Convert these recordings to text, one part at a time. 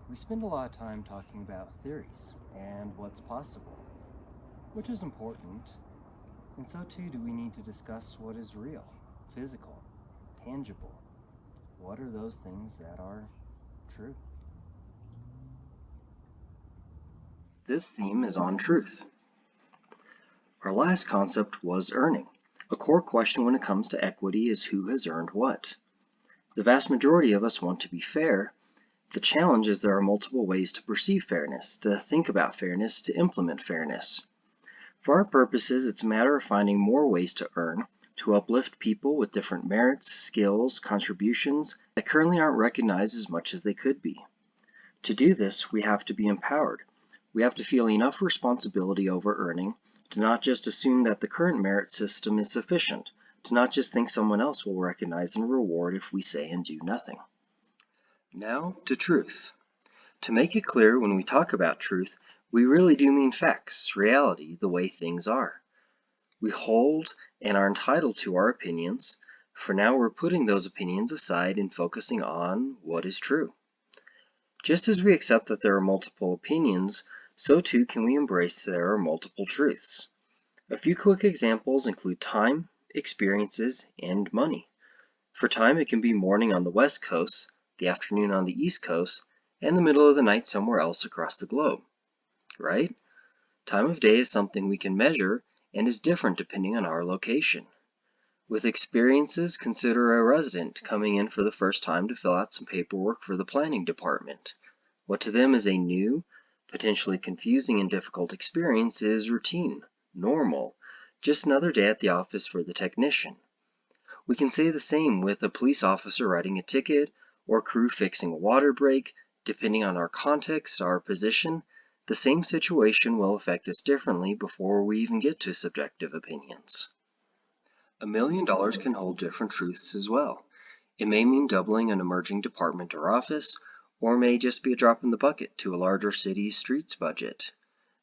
We spend a lot of time talking about theories and what's possible, which is important, and so too do we need to discuss what is real, physical, tangible. What are those things that are true? This theme is on truth. Our last concept was earning. A core question when it comes to equity is who has earned what. The vast majority of us want to be fair. The challenge is there are multiple ways to perceive fairness, to think about fairness, to implement fairness. For our purposes, it's a matter of finding more ways to earn, to uplift people with different merits, skills, contributions that currently aren't recognized as much as they could be. To do this, we have to be empowered. We have to feel enough responsibility over earning to not just assume that the current merit system is sufficient, to not just think someone else will recognize and reward if we say and do nothing. Now to truth. To make it clear, when we talk about truth, we really do mean facts, reality, the way things are. We hold and are entitled to our opinions. For now, we're putting those opinions aside and focusing on what is true. Just as we accept that there are multiple opinions, so too can we embrace there are multiple truths. A few quick examples include time, experiences, and money. For time, it can be morning on the West Coast, the afternoon on the East Coast, and the middle of the night somewhere else across the globe. Right? Time of day is something we can measure and is different depending on our location. With experiences, consider a resident coming in for the first time to fill out some paperwork for the planning department. What to them is a new, potentially confusing and difficult experience is routine, normal, just another day at the office for the technician. We can say the same with a police officer writing a ticket or crew fixing a water break. Depending on our context, our position, the same situation will affect us differently before we even get to subjective opinions. $1 million can hold different truths as well. It may mean doubling an emerging department or office, or may just be a drop in the bucket to a larger city's streets budget.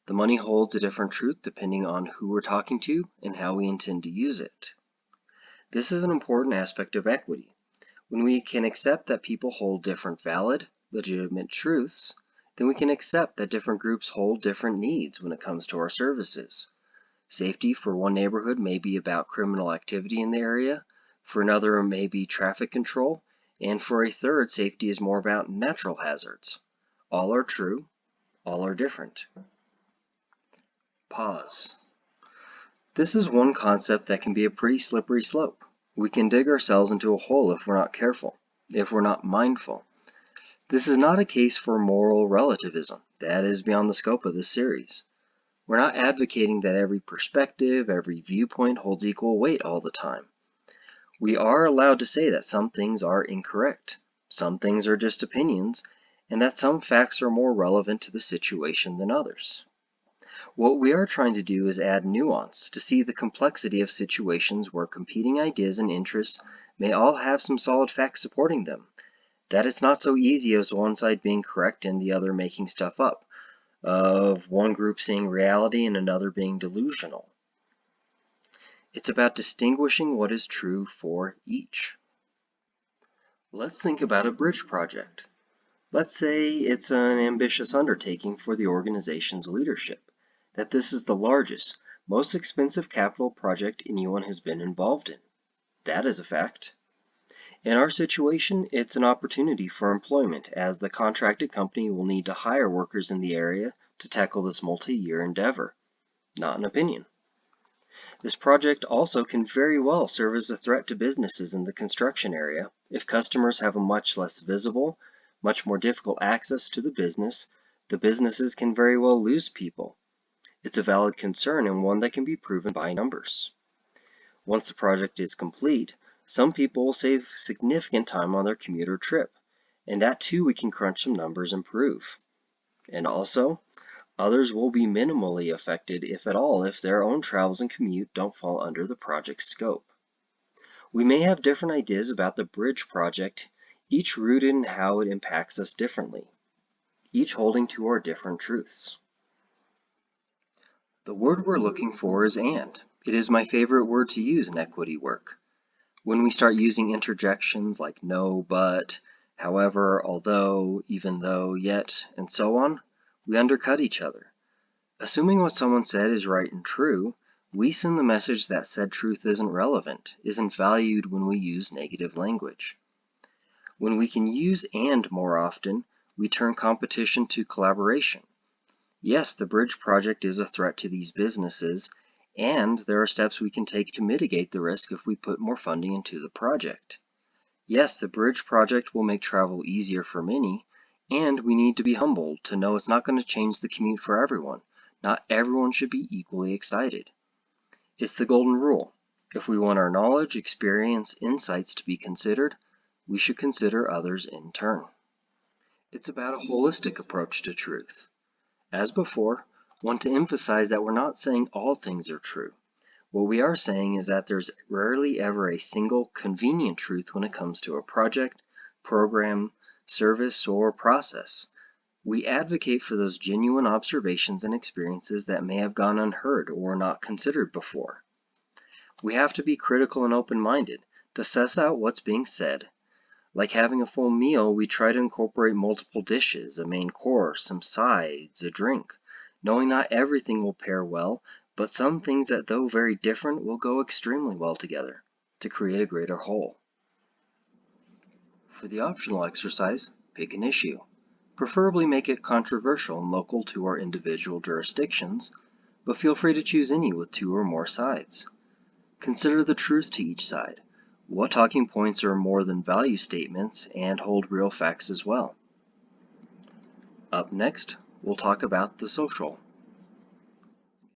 The money holds a different truth depending on who we're talking to and how we intend to use it. This is an important aspect of equity. When we can accept that people hold different valid, legitimate truths, then we can accept that different groups hold different needs when it comes to our services. Safety for one neighborhood may be about criminal activity in the area, for another it may be traffic control, and for a third, safety is more about natural hazards. All are true, all are different. Pause. This is one concept that can be a pretty slippery slope. We can dig ourselves into a hole if we're not careful, if we're not mindful. This is not a case for moral relativism. That is beyond the scope of this series. We're not advocating that every perspective, every viewpoint holds equal weight all the time. We are allowed to say that some things are incorrect, some things are just opinions, and that some facts are more relevant to the situation than others. What we are trying to do is add nuance to see the complexity of situations where competing ideas and interests may all have some solid facts supporting them, that it's not so easy as one side being correct and the other making stuff up, of one group seeing reality and another being delusional. It's about distinguishing what is true for each. Let's think about a bridge project. Let's say it's an ambitious undertaking for the organization's leadership, that this is the largest, most expensive capital project anyone has been involved in. That is a fact. In our situation, it's an opportunity for employment, as the contracted company will need to hire workers in the area to tackle this multi-year endeavor. Not an opinion. This project also can very well serve as a threat to businesses in the construction area. If customers have a much less visible, much more difficult access to the businesses can very well lose people. It's a valid concern and one that can be proven by numbers. Once the project is complete, some people will save significant time on their commute or trip, and that too we can crunch some numbers and prove. And also, others will be minimally affected, if at all, if their own travels and commute don't fall under the project's scope. We may have different ideas about the bridge project, each rooted in how it impacts us differently, each holding to our different truths. The word we're looking for is and. It is my favorite word to use in equity work. When we start using interjections like no, but, However, although, even though, yet, and so on, we undercut each other. Assuming what someone said is right and true, we send the message that said truth isn't relevant, isn't valued when we use negative language. When we can use "and" more often, we turn competition to collaboration. Yes, the bridge project is a threat to these businesses, and there are steps we can take to mitigate the risk if we put more funding into the project. Yes, the bridge project will make travel easier for many, and we need to be humbled to know it's not going to change the commute for everyone. Not everyone should be equally excited. It's the golden rule. If we want our knowledge, experience, insights to be considered, we should consider others in turn. It's about a holistic approach to truth. As before, I want to emphasize that we're not saying all things are true. What we are saying is that there's rarely ever a single convenient truth when it comes to a project, program, service, or process. We advocate for those genuine observations and experiences that may have gone unheard or not considered before. We have to be critical and open-minded to suss out what's being said. Like having a full meal, we try to incorporate multiple dishes, a main course, some sides, a drink, knowing not everything will pair well, but some things that, though very different, will go extremely well together to create a greater whole. For the optional exercise, pick an issue. Preferably make it controversial and local to our individual jurisdictions, but feel free to choose any with 2 or more sides. Consider the truth to each side. What talking points are more than value statements and hold real facts as well? Up next, we'll talk about the social.